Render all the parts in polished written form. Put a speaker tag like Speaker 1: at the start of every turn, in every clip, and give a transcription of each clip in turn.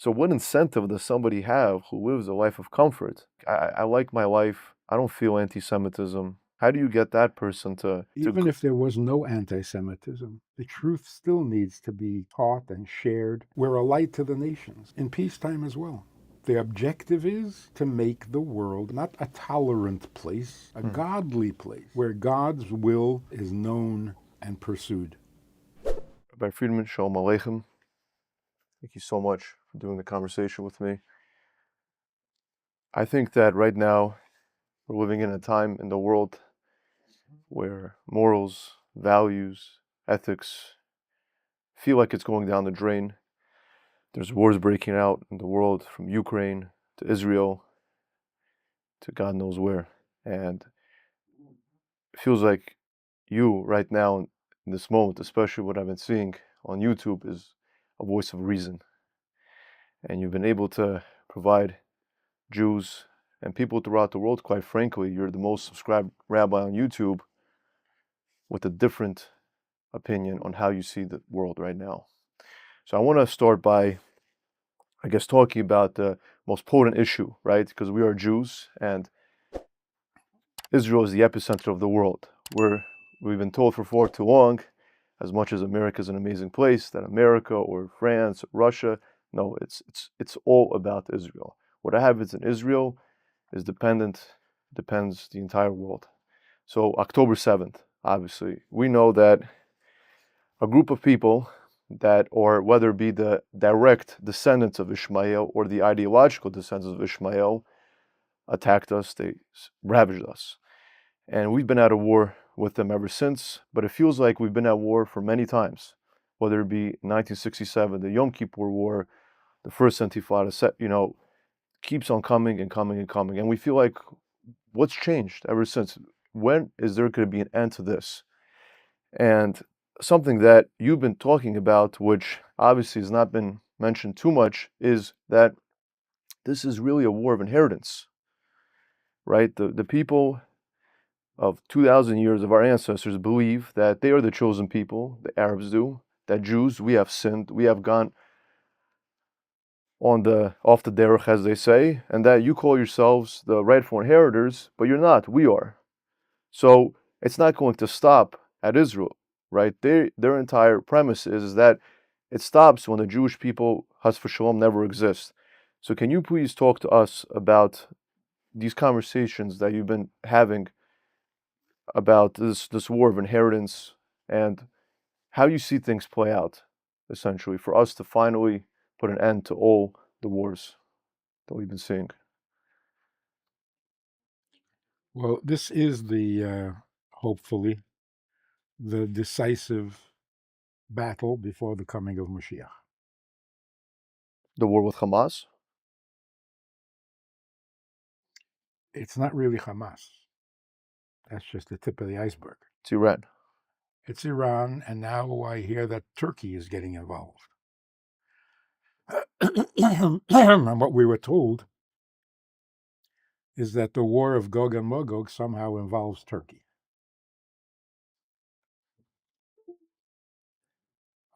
Speaker 1: So what incentive does somebody have who lives a life of comfort? I like my life. I don't feel anti-Semitism. How do you get that person to
Speaker 2: Even if there was no anti Semitism, the truth still needs to be taught and shared. We're a light to the nations in peacetime as well. The objective is to make the world not a tolerant place, a godly place where God's will is known and pursued.
Speaker 1: Rabbi Friedman, Shalom Aleichem. Thank you so much for doing the conversation with me. I think that right now we're living in a time in the world where morals, values, ethics feel like it's going down the drain. There's wars breaking out in the world from Ukraine to Israel to God knows where. And it feels like you right now in this moment, especially what I've been seeing on YouTube, is a voice of reason. And you've been able to provide Jews and people throughout the world, quite frankly, you're the most subscribed rabbi on YouTube with a different opinion on how you see the world right now. So I want to start by, I guess, talking about the most potent issue, right? Because we are Jews and Israel is the epicenter of the world. We've been told for far too long, as much as America is an amazing place, that America or France or Russia, no, it's all about Israel. What happens in Israel is depends the entire world. So October 7th, obviously, we know that a group of people that, or whether it be the direct descendants of Ishmael or the ideological descendants of Ishmael, attacked us, they ravaged us. And we've been at a war with them ever since, but it feels like we've been at war for many times, whether it be 1967, the Yom Kippur War, the first Intifada, keeps on coming and coming and coming. And we feel like, what's changed ever since? When is there going to be an end to this? And something that you've been talking about, which obviously has not been mentioned too much, is that this is really a war of inheritance, right? The people of 2,000 years of our ancestors believe that they are the chosen people, the Arabs do, that Jews, we have sinned, we have gone off the derech, as they say, and that you call yourselves the rightful inheritors, but you're not, we are. So it's not going to stop at Israel, right? Their entire premise is that it stops when the Jewish people, Has v'Shalom, never exist. So can you please talk to us about these conversations that you've been having about this war of inheritance and how you see things play out, essentially, for us to finally put an end to all the wars that we've been seeing?
Speaker 2: Well, this is hopefully, the decisive battle before the coming of Mashiach.
Speaker 1: The war with Hamas?
Speaker 2: It's not really Hamas. That's just the tip of the iceberg.
Speaker 1: It's Iran.
Speaker 2: It's Iran, and now I hear that Turkey is getting involved. And what we were told is that the war of Gog and Magog somehow involves Turkey,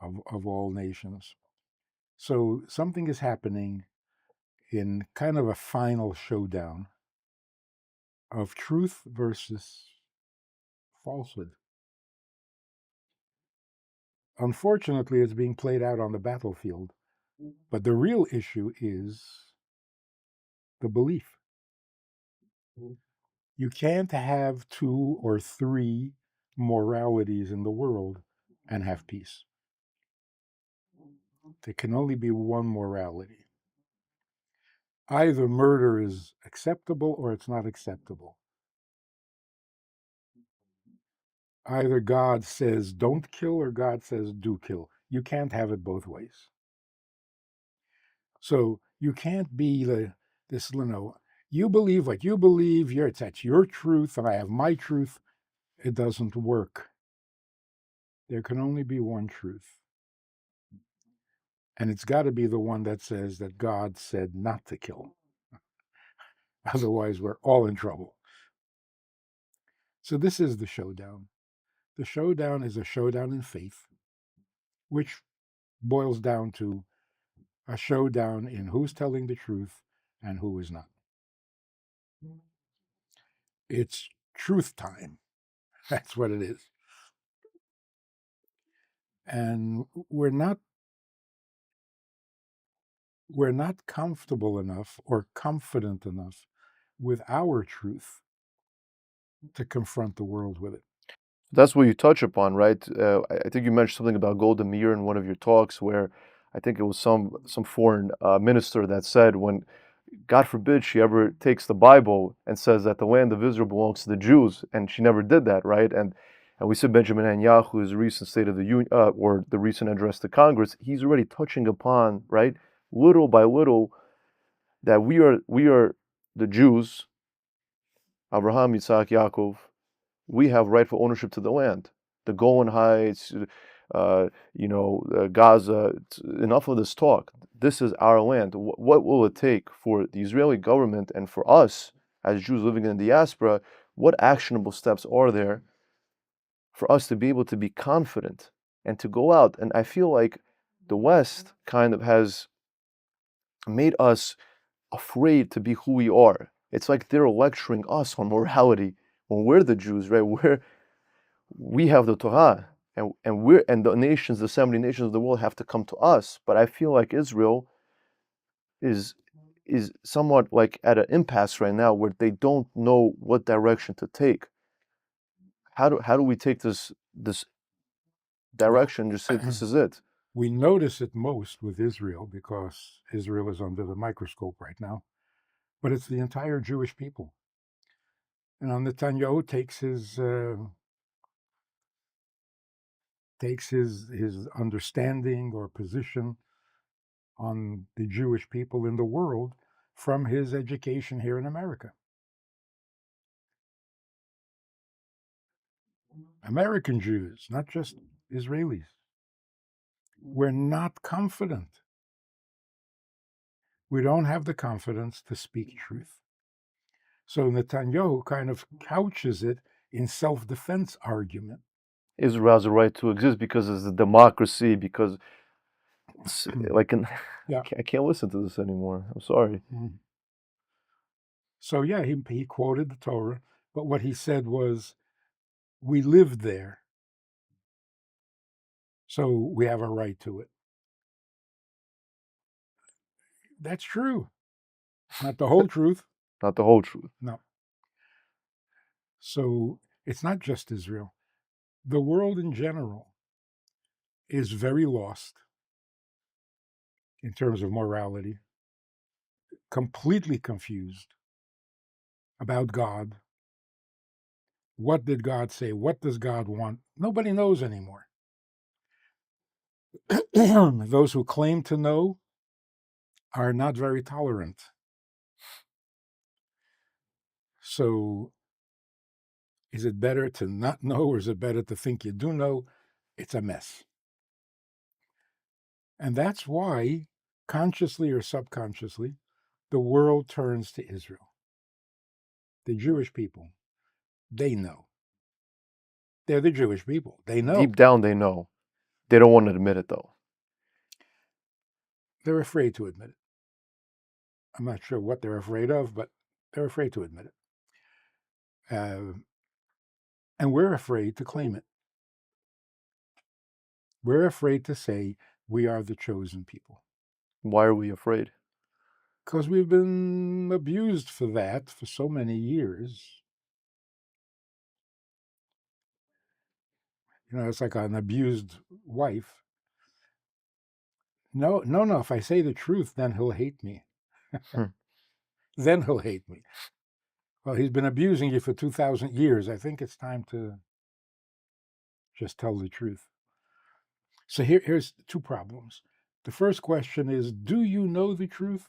Speaker 2: of all nations. So something is happening in kind of a final showdown of truth versus falsehood. Unfortunately, it's being played out on the battlefield, but the real issue is the belief. You can't have two or three moralities in the world and have peace. There can only be one morality. Either murder is acceptable or it's not acceptable. Either God says don't kill or God says do kill. You can't have it both ways. So you can't be you believe what you believe, that's your truth, and I have my truth. It doesn't work. There can only be one truth. And it's got to be the one that says that God said not to kill. Otherwise, we're all in trouble. So this is the showdown. The showdown is a showdown in faith, which boils down to a showdown in who's telling the truth and who is not. It's truth time. That's what it is. And we're not comfortable enough or confident enough with our truth to confront the world with it.
Speaker 1: That's what you touch upon, right? I think you mentioned something about Golda Meir in one of your talks, where I think it was some foreign minister that said, when God forbid she ever takes the Bible and says that the land of Israel belongs to the Jews, and she never did that, right? And we said Benjamin Netanyahu's recent State of the Union, or the recent address to Congress, he's already touching upon, right, little by little, that we are the Jews, Abraham, Yitzhak, Yaakov. We have rightful ownership to the land. The Golan Heights, Gaza. Enough of this talk. This is our land. What will it take for the Israeli government and for us as Jews living in the diaspora? What actionable steps are there for us to be able to be confident and to go out? And I feel like the West kind of has made us afraid to be who we are. It's like they're lecturing us on morality when we're the Jews, right? We have the Torah, and the nations, the 70 nations of the world, have to come to us. But I feel like Israel is somewhat like at an impasse right now, where they don't know what direction to take. How do we take this
Speaker 2: Well,
Speaker 1: direction? Just say this is it.
Speaker 2: we notice it most with Israel because Israel is under the microscope right now, but it's the entire Jewish people. And Netanyahu takes his understanding or position on the Jewish people in the world from his education here in America. American Jews, not just Israelis. We're not confident. We don't have the confidence to speak truth. So Netanyahu kind of couches it in self-defense argument.
Speaker 1: Israel has a right to exist because it's a democracy. Because it's like
Speaker 2: Yeah.
Speaker 1: I can't listen to this anymore. I'm sorry.
Speaker 2: So yeah, he quoted the Torah, but what he said was, we lived there, so we have a right to it. That's true. Not the whole truth.
Speaker 1: Not the whole truth.
Speaker 2: No. So it's not just Israel. The world in general is very lost in terms of morality, completely confused about God. What did God say? What does God want? Nobody knows anymore. Those who claim to know are not very tolerant. So is it better to not know, or is it better to think you do know? It's a mess. And that's why, consciously or subconsciously, the world turns to Israel. The Jewish people, they know. They're the Jewish people. They know.
Speaker 1: Deep down, they know. They don't want to admit it, though.
Speaker 2: They're afraid to admit it. I'm not sure what they're afraid of, but they're afraid to admit it. And we're afraid to claim it. We're afraid to say we are the chosen people.
Speaker 1: Why are we afraid?
Speaker 2: Because we've been abused for that for so many years. It's like an abused wife. No, if I say the truth, then he'll hate me. Then he'll hate me. Well, he's been abusing you for 2,000 years. I think it's time to just tell the truth. So here's two problems. The first question is, do you know the truth?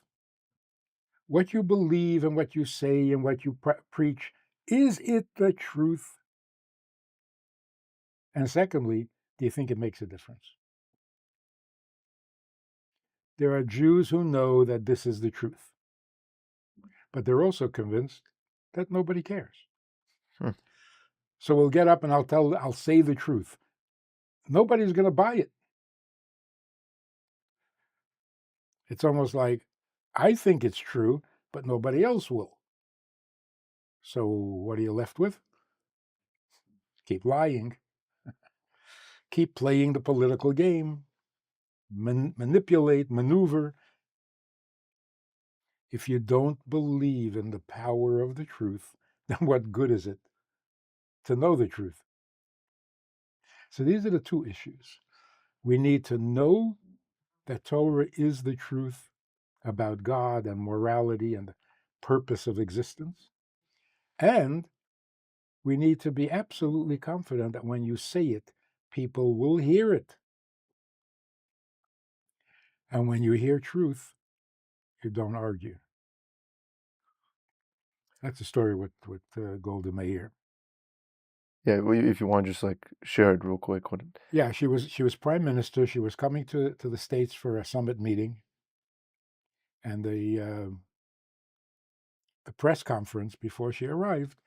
Speaker 2: What you believe and what you say and what you preach, is it the truth? And secondly, do you think it makes a difference? There are Jews who know that this is the truth, but they're also convinced that nobody cares. So we'll get up and I'll say the truth. Nobody's going to buy it. It's almost like, I think it's true, but nobody else will. So what are you left with? Keep lying, keep playing the political game, manipulate, maneuver. If you don't believe in the power of the truth, then what good is it to know the truth? So these are the two issues. We need to know that Torah is the truth about God and morality and the purpose of existence. And we need to be absolutely confident that when you say it, people will hear it. And when you hear truth, you don't argue. That's the story with Golda Meir.
Speaker 1: Yeah, well, if you want to just like share it real quick.
Speaker 2: Yeah, she was prime minister. She was coming to the States for a summit meeting, and the press conference before she arrived,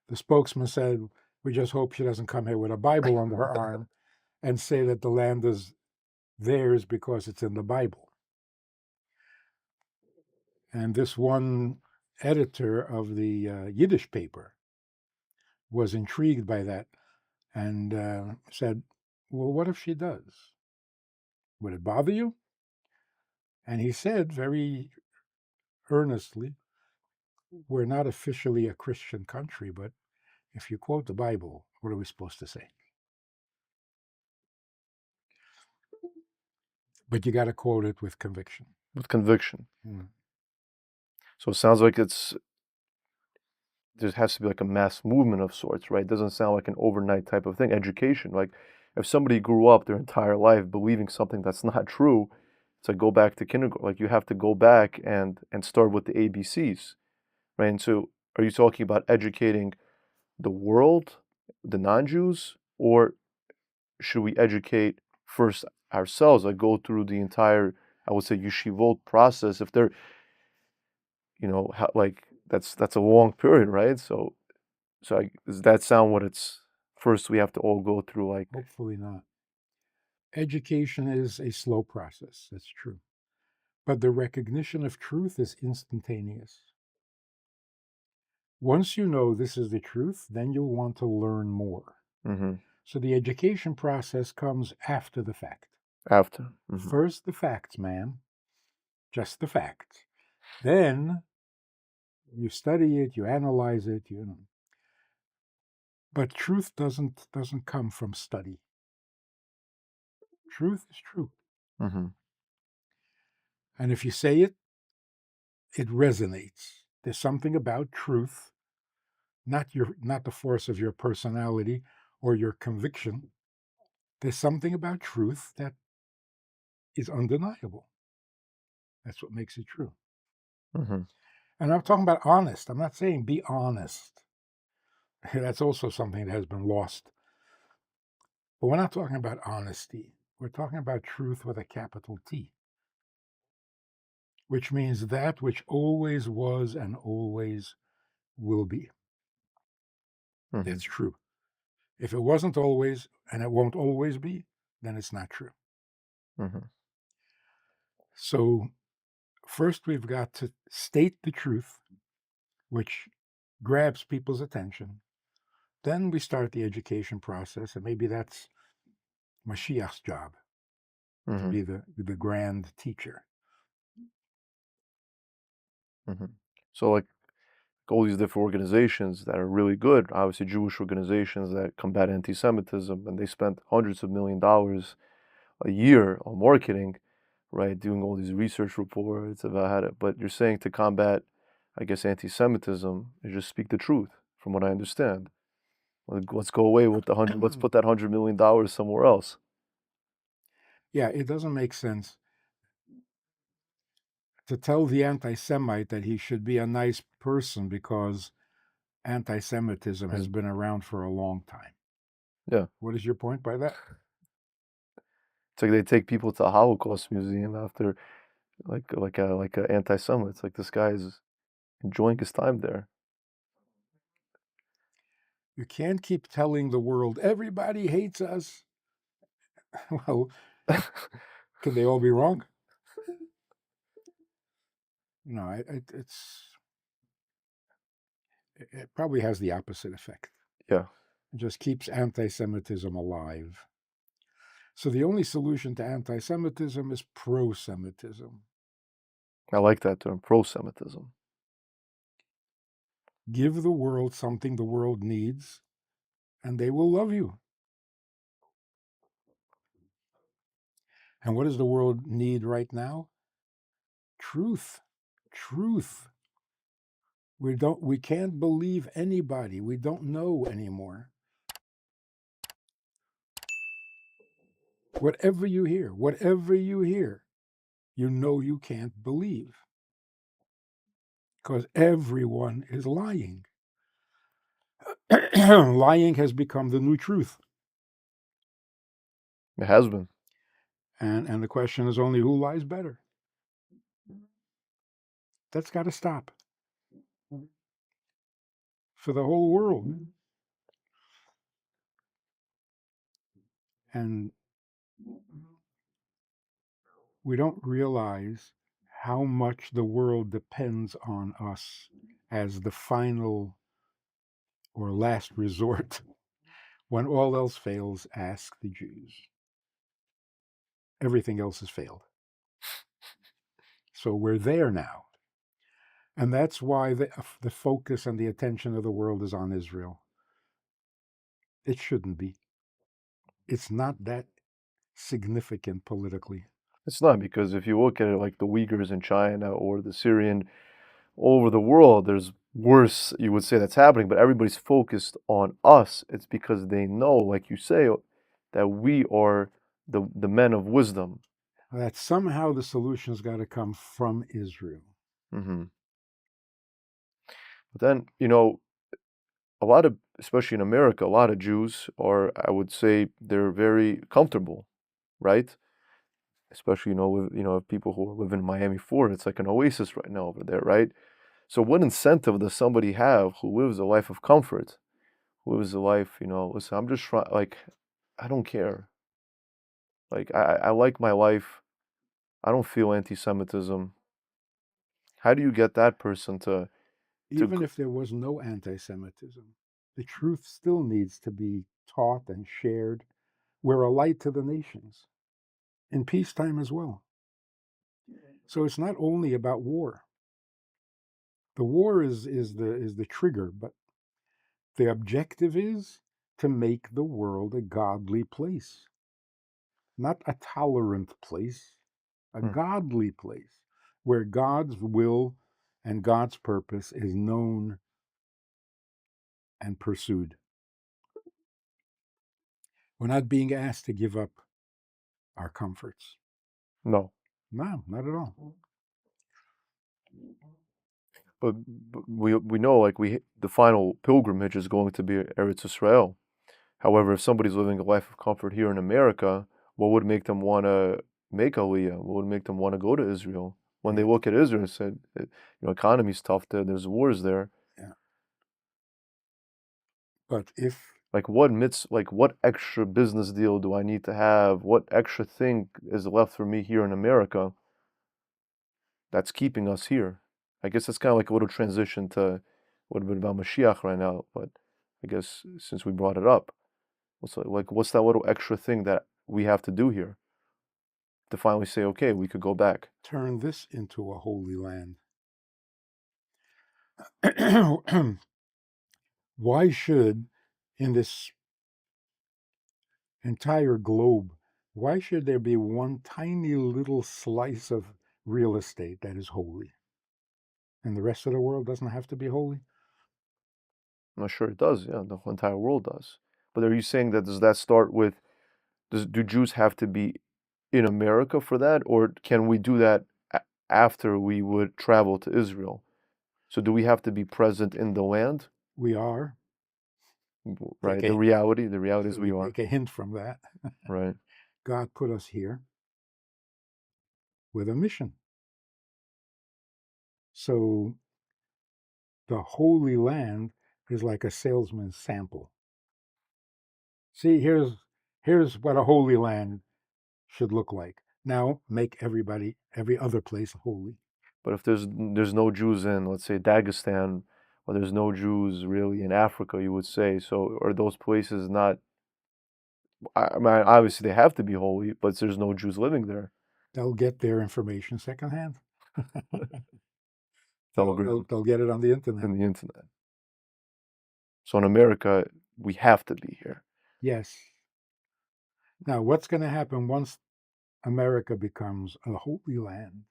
Speaker 2: the spokesman said, "We just hope she doesn't come here with a Bible under her arm and say that the land is theirs because it's in the Bible." And this one editor of the Yiddish paper was intrigued by that and said, "Well, what if she does? Would it bother you?" And he said very earnestly, "We're not officially a Christian country, but if you quote the Bible, what are we supposed to say? But you got to quote it with conviction."
Speaker 1: With conviction.
Speaker 2: Mm.
Speaker 1: So it sounds like there has to be like a mass movement of sorts, right? It doesn't sound like an overnight type of thing. Education, like if somebody grew up their entire life believing something that's not true, it's like go back to kindergarten. Like you have to go back and start with the ABCs, right? And so are you talking about educating the world, the non-Jews, or should we educate first ourselves? Like go through the entire, I would say, yeshivot process. If they're, like that's a long period, right? So does that sound what it's first we have to all go through like
Speaker 2: Hopefully not. Education is a slow process, that's true. But the recognition of truth is instantaneous. Once you know this is the truth, then you'll want to learn more.
Speaker 1: hmm
Speaker 2: So the education process comes after the fact.
Speaker 1: after?
Speaker 2: First, the facts, man, just the facts. Then you study it, you analyze it, But truth doesn't come from study. Truth is true.
Speaker 1: hmm
Speaker 2: And if you say it, it resonates. There's something about truth, not the force of your personality or your conviction. There's something about truth that is undeniable. That's what makes it true.
Speaker 1: hmm
Speaker 2: And I'm talking about honest. I'm not saying be honest. That's also something that has been lost. But we're not talking about honesty. We're talking about truth with a capital T, which means that which always was and always will be. That's
Speaker 1: hmm
Speaker 2: true. If it wasn't always and it won't always be, then it's not true.
Speaker 1: hmm
Speaker 2: So, first we've got to state the truth, which grabs people's attention. Then we start the education process, and maybe that's Mashiach's job to
Speaker 1: hmm
Speaker 2: be the grand teacher.
Speaker 1: hmm So like all these different organizations that are really good, obviously Jewish organizations that combat anti-Semitism, and they spent hundreds of $1 millions a year on marketing, right? Doing all these research reports about how to, but you're saying to combat, I guess, anti-Semitism is just speak the truth, from what I understand. Like, let's go away with let's put that $100 million somewhere else.
Speaker 2: Yeah, it doesn't make sense to tell the anti Semite that he should be a nice person because anti Semitism has
Speaker 1: Is-
Speaker 2: been around for a long time.
Speaker 1: Yeah.
Speaker 2: What is your point by that?
Speaker 1: It's like they take people to a Holocaust museum after like a anti-Semite. It's like this guy is enjoying his time there.
Speaker 2: You can't keep telling the world everybody hates us. Well, can they all be wrong? it probably has the opposite effect.
Speaker 1: Yeah,
Speaker 2: It just keeps anti-Semitism alive. So the only solution to anti-Semitism is pro-Semitism.
Speaker 1: I like that term, pro-Semitism.
Speaker 2: Give the world something the world needs, and they will love you. And what does the world need right now? Truth. Truth. We can't believe anybody. We don't know anymore. Whatever you hear, you know you can't believe. Because everyone is lying. Lying has become the new truth.
Speaker 1: It has been.
Speaker 2: And the question is only who lies better. That's got to stop for the whole world. And we don't realize how much the world depends on us as the final or last resort. When all else fails, ask the Jews. Everything else has failed. So we're there now. And that's why the focus and the attention of the world is on Israel. It shouldn't be. It's not that significant politically.
Speaker 1: It's not, because if you look at it like the Uyghurs in China or the Syrian, all over the world, there's worse, you would say, that's happening, but everybody's focused on us. It's because they know, like you say, that we are the men of wisdom.
Speaker 2: That somehow the solution's got to come from Israel.
Speaker 1: Hmm. But then, a lot of, especially in America, a lot of Jews are, I would say, they're very comfortable, right? Especially, with people who live in Miami, Florida. It's like an oasis right now over there, right? So what incentive does somebody have who lives a life of comfort, who lives a life, listen, I'm just trying, like, I don't care. Like, I like my life. I don't feel anti-Semitism. How do you get that person to,
Speaker 2: Even if there was no anti Semitism, the truth still needs to be taught and shared. We're a light to the nations in peacetime as well. So it's not only about war. The war is the trigger, but the objective is to make the world a godly place, not a tolerant place, a
Speaker 1: Hmm,
Speaker 2: godly place where God's will and God's purpose is known and pursued. We're not being asked to give up our comforts.
Speaker 1: no.
Speaker 2: No, not at all.
Speaker 1: But we know, like, the final pilgrimage is going to be Eretz Israel. However, if somebody's living a life of comfort here in America, what would make them want to make Aliyah? What would make them want to go to Israel? When they
Speaker 2: Yeah,
Speaker 1: look at Israel and said, economy's tough there, there's wars there.
Speaker 2: yeah. But if
Speaker 1: Like, what extra business deal do I need to have? What extra thing is left for me here in America that's keeping us here? I guess that's kind of like a little transition to what a bit about Mashiach right now, but I guess since we brought it up, what's that little extra thing that we have to do here to finally say, okay, we could go back?
Speaker 2: turn this into a holy land, why should, in this entire globe, why should there be one tiny little slice of real estate that is holy? And the rest of the world doesn't have to be holy?
Speaker 1: I'm not sure it does. Yeah, the whole entire world does. But are you saying that does that start with, do Jews have to be in America for that, or can we do that after we would travel to Israel? So do we have to be present in the land?
Speaker 2: We are. Take
Speaker 1: Right? The
Speaker 2: a,
Speaker 1: reality, the reality is we
Speaker 2: we
Speaker 1: are.
Speaker 2: take a hint from that.
Speaker 1: Right.
Speaker 2: God put us here with a mission. So the Holy Land is like a salesman's sample. See, here's what a Holy Land should look like. Now make every other place holy.
Speaker 1: But if there's no Jews in, let's say, Dagestan, or there's no Jews really in Africa, you would say, so are those places not? I mean, obviously they have to be holy, but there's no Jews living there.
Speaker 2: They'll get their information secondhand.
Speaker 1: Telegram
Speaker 2: They'll get it on the internet.
Speaker 1: and the internet. So in America, we have to be here.
Speaker 2: Yes. Now, what's going to happen once America becomes a holy land?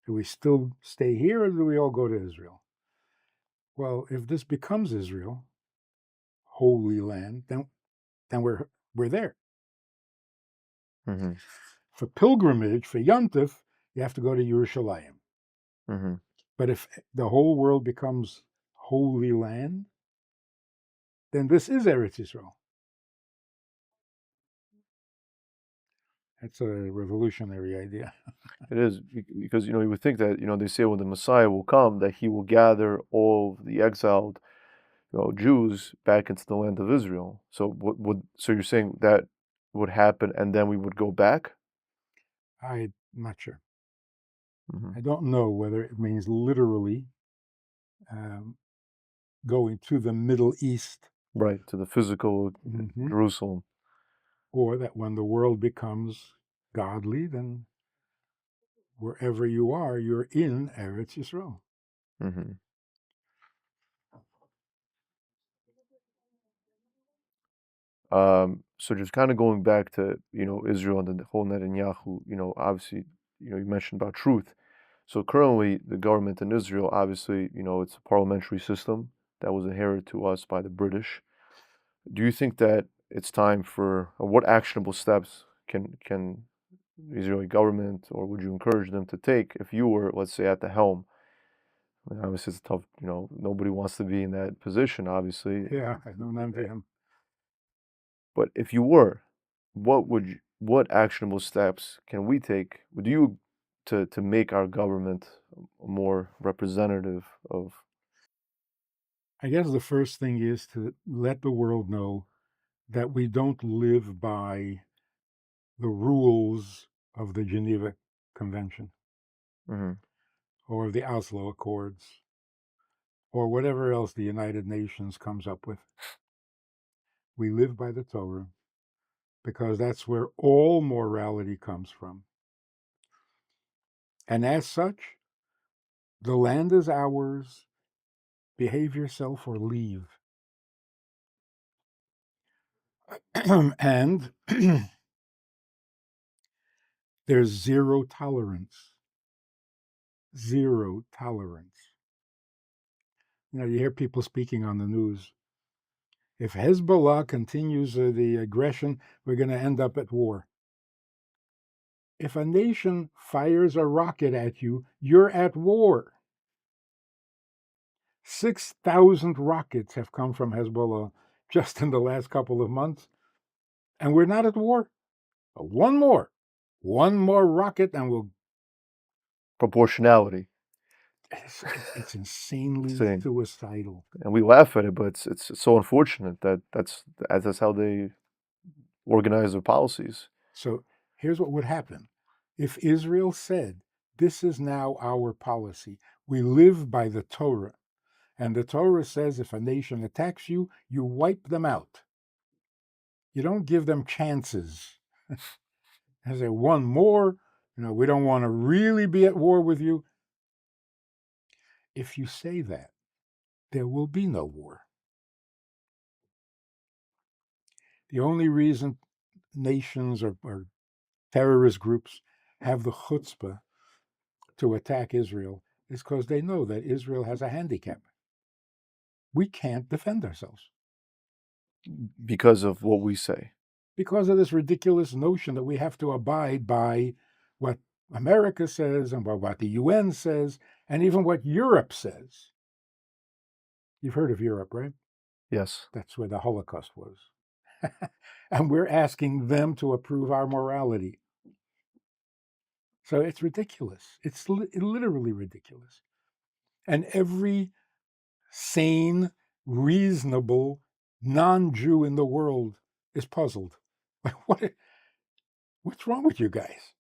Speaker 2: Do we still stay here or do we all go to Israel? Well, if this becomes Israel, holy land, then we're there.
Speaker 1: Mm-hmm.
Speaker 2: For pilgrimage, for Yom Tov, you have to go to Yerushalayim.
Speaker 1: Mm-hmm.
Speaker 2: But if the whole world becomes holy land, then this is Eretz Yisrael. That's a revolutionary idea.
Speaker 1: It is because you would think that they say when the Messiah will come that he will gather all the exiled Jews back into the land of Israel. So so you're saying that would happen and then we would go back?
Speaker 2: I'm not sure.
Speaker 1: Mm-hmm.
Speaker 2: I don't know whether it means literally going to the Middle East,
Speaker 1: Right, to the physical Jerusalem.
Speaker 2: or that when the world becomes godly, then wherever you are, you're in Eretz Yisrael.
Speaker 1: Mm-hmm. So just kind of going back to Israel and the whole Netanyahu, obviously you mentioned about truth. So currently the government in Israel, obviously it's a parliamentary system that was inherited to us by the British. Do you think that it's time for, or what actionable steps can the Israeli government, or would you encourage them to take if you were, let's say, at the helm? I mean, obviously, it's tough. Nobody wants to be in that position, obviously.
Speaker 2: Yeah, I don't envy him.
Speaker 1: But if you were, what actionable steps can we take? Would you to make our government more representative of?
Speaker 2: I guess the first thing is to let the world know that we don't live by the rules of the Geneva Convention
Speaker 1: Mm-hmm.
Speaker 2: or the Oslo Accords or whatever else the United Nations comes up with. We live by the Torah because that's where all morality comes from. And as such, the land is ours. Behave yourself or leave. And there's zero tolerance. Zero tolerance. You hear people speaking on the news. If Hezbollah continues the aggression, we're going to end up at war. If a nation fires a rocket at you, you're at war. 6,000 rockets have come from Hezbollah just in the last couple of months, and we're not at war. One more rocket, and we'll.
Speaker 1: Proportionality.
Speaker 2: It's insanely
Speaker 1: Insane.
Speaker 2: suicidal.
Speaker 1: And we laugh at it, but it's so unfortunate that that's how they organize their policies.
Speaker 2: So here's what would happen. If Israel said, this is now our policy, we live by the Torah, and the Torah says if a nation attacks you, you wipe them out. You don't give them chances. I say, one more, we don't want to really be at war with you. If you say that, there will be no war. The only reason nations or terrorist groups have the chutzpah to attack Israel is because they know that Israel has a handicap. We can't defend ourselves.
Speaker 1: Because of what we say.
Speaker 2: Because of this ridiculous notion that we have to abide by what America says and what the UN says and even what Europe says. You've heard of Europe, right?
Speaker 1: Yes.
Speaker 2: That's where the Holocaust was. And we're asking them to approve our morality. So it's ridiculous. It's literally ridiculous. And every sane, reasonable non-Jew in the world is puzzled. What's wrong with you guys?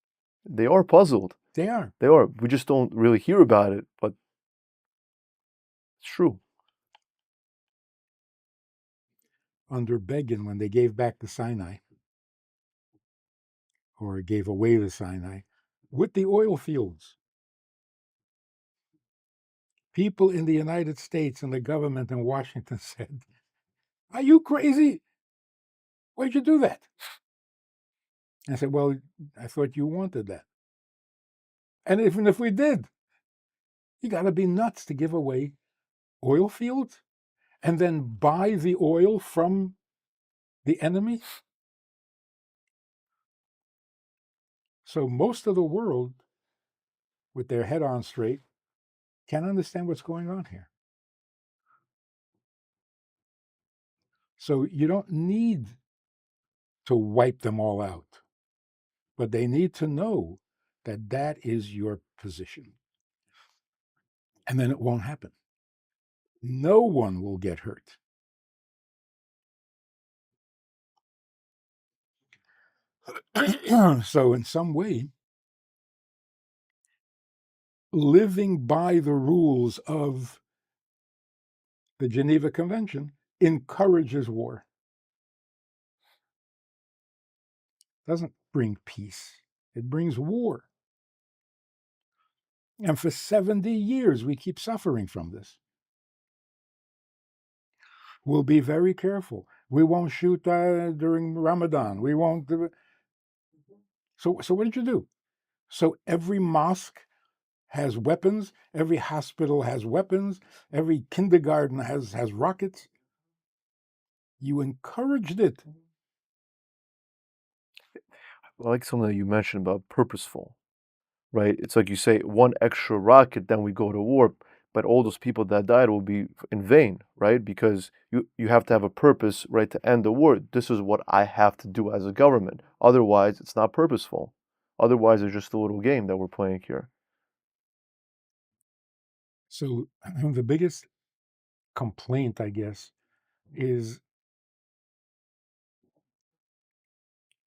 Speaker 1: They are puzzled.
Speaker 2: They are.
Speaker 1: They are. We just don't really hear about it, but it's true.
Speaker 2: Under Begin, when they gave back the Sinai, or gave away the Sinai, with the oil fields, people in the United States and the government in Washington said, "Are you crazy? Why'd you do that?" I said, "Well, I thought you wanted that. And even if we did, you got to be nuts to give away oil fields and then buy the oil from the enemy." So most of the world, with their head on straight, can't understand what's going on here. So you don't need to wipe them all out, but they need to know that that is your position. And then it won't happen. No one will get hurt. So, in some way, living by the rules of the Geneva Convention encourages war. Doesn't bring peace, it brings war. And for 70 years, we keep suffering from this. We'll be very careful. We won't shoot during Ramadan. We won't. So what did you do? So every mosque has weapons. Every hospital has weapons. Every kindergarten has rockets. You encouraged it.
Speaker 1: I like something that you mentioned about purposeful, right? It's like you say, one extra rocket, then we go to war, but all those people that died will be in vain, right? Because you have to have a purpose, right, to end the war. This is what I have to do as a government. Otherwise, it's not purposeful. Otherwise, it's just a little game that we're playing here.
Speaker 2: So the biggest complaint, I guess, is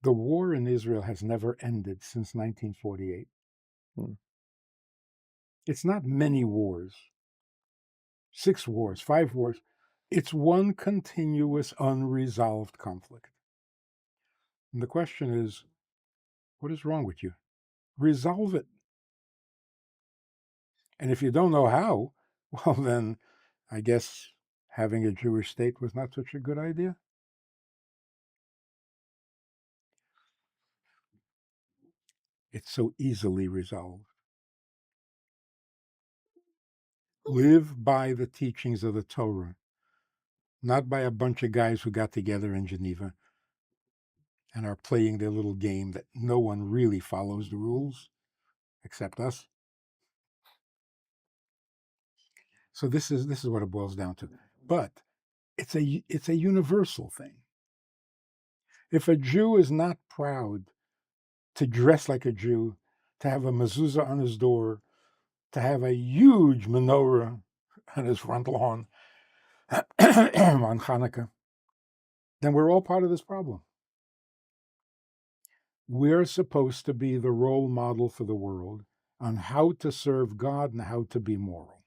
Speaker 2: the war in Israel has never ended since 1948.
Speaker 1: Hmm.
Speaker 2: It's not many wars, 6 wars, 5 wars. It's one continuous unresolved conflict. And the question is, what is wrong with you? Resolve it. And if you don't know how, well, then I guess having a Jewish state was not such a good idea. It's so easily resolved. Live by the teachings of the Torah, not by a bunch of guys who got together in Geneva and are playing their little game that no one really follows the rules except us. So this is what it boils down to. But it's a universal thing. If a Jew is not proud to dress like a Jew, to have a mezuzah on his door, to have a huge menorah on his front lawn on Hanukkah, then we're all part of this problem. We're supposed to be the role model for the world on how to serve God and how to be moral.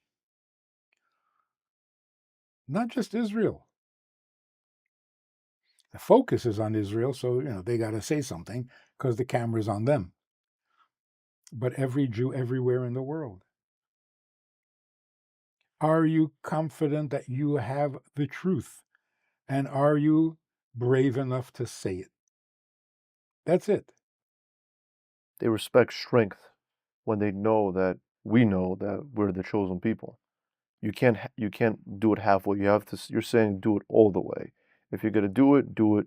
Speaker 2: Not just Israel. The focus is on Israel, so they got to say something because the camera's on them. But every Jew everywhere in the world. Are you confident that you have the truth? And are you brave enough to say it? That's it.
Speaker 1: They respect strength when they know that we know that we're the chosen people. You can't do it halfway. You're saying do it all the way. If you're gonna do it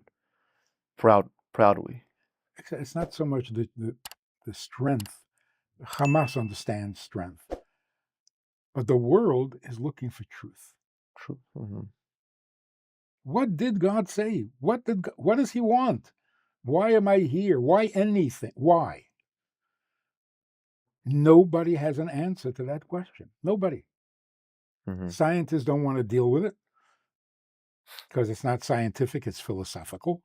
Speaker 1: proudly.
Speaker 2: It's not so much the strength. Hamas understands strength, but the world is looking for truth.
Speaker 1: True. Hmm.
Speaker 2: What did God say? What does He want? Why am I here? Why anything? Why? Nobody has an answer to that question. Nobody.
Speaker 1: Hmm.
Speaker 2: Scientists don't want to deal with it because it's not scientific, it's philosophical.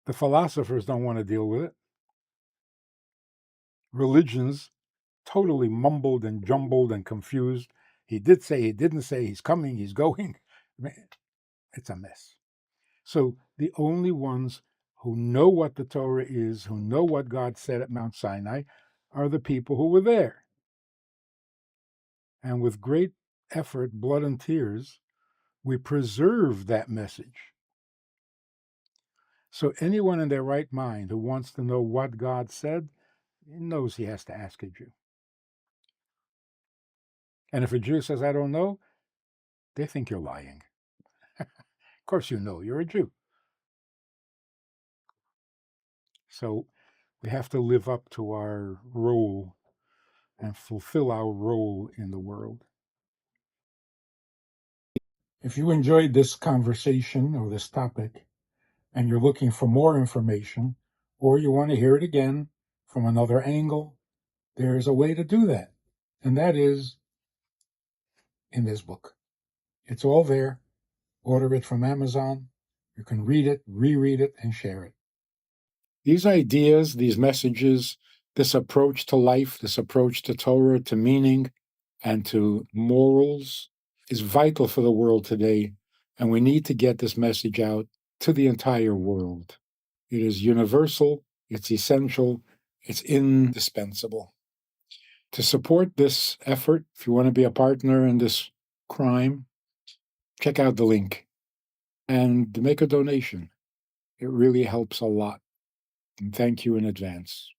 Speaker 2: The philosophers don't want to deal with it. religions totally mumbled and jumbled and confused. He did say, he didn't say, he's coming, he's going. It's a mess. So the only ones who know what the Torah is, who know what God said at Mount Sinai, are the people who were there. And with great effort, blood and tears, we preserve that message. So anyone in their right mind who wants to know what God said knows he has to ask a Jew. And if a Jew says, I don't know, they think you're lying. Of course you know, you're a Jew. So we have to live up to our role and fulfill our role in the world. If you enjoyed this conversation or this topic and you're looking for more information, or you want to hear it again from another angle, there's a way to do that. And that is in this book. It's all there. Order it from Amazon. You can read it, reread it, and share it. These ideas, these messages, this approach to life, this approach to Torah, to meaning, and to morals is vital for the world today. And we need to get this message out to the entire world. It is universal, it's essential, it's indispensable. To support this effort, if you want to be a partner in this crime, check out the link and make a donation. It really helps a lot. And thank you in advance.